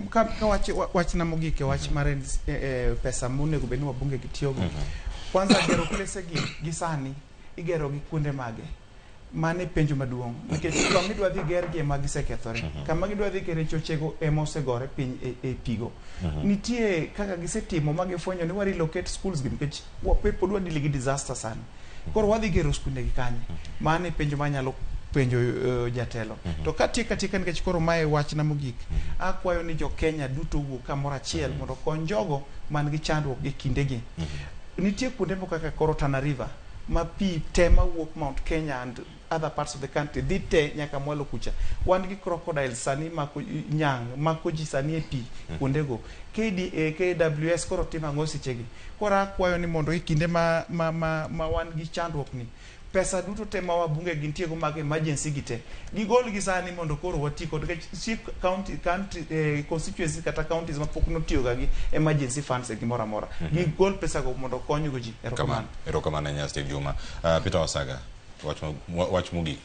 ka wach na mogik wach mare pesa monego bed ni wabunge gitiyogo. Kwanza gero place gi sani igero gi kuonde mage mane penjo maduong' nikech kama idwa dhi ger gi ma gisekethore kama gidwa dhi kere chochego emosegore piny e pigo nitie kaka gisetimo ma gifwenyo ni wari locate schools gi nikech pod wadili gi disaster sana koro wadhi gero skunde gi kanye mane penjo manyalo penjo jatelo to katika nikech koro mae wach na mogik akwayo ni jo Kenya duto wuok kamoro achiel mondo kony jogo man gi chandruok e kindegi. Nitie kuonde moko kaka koro Tana River ma pi tema wuok Mount Kenya and other parts of the country dhite nyaka mwalo kucha wan gi crocodiles sani mako nyang mako ji sani e pi kuondego KWS koro timo ang'o sechegi koro akwayo ni mondo e kinde ma wan gi chandruok ni pesa duto tema wabunge gintiego mag emergency gite gigol gi sani mondo koro wati kod county constituencies kata counties ma pok notiyo ga gi emergency funds e gimoro amora gigol pesa go mondo konygo ji. Erokamano Nyasti Juma. Peter Wasaga wach mogik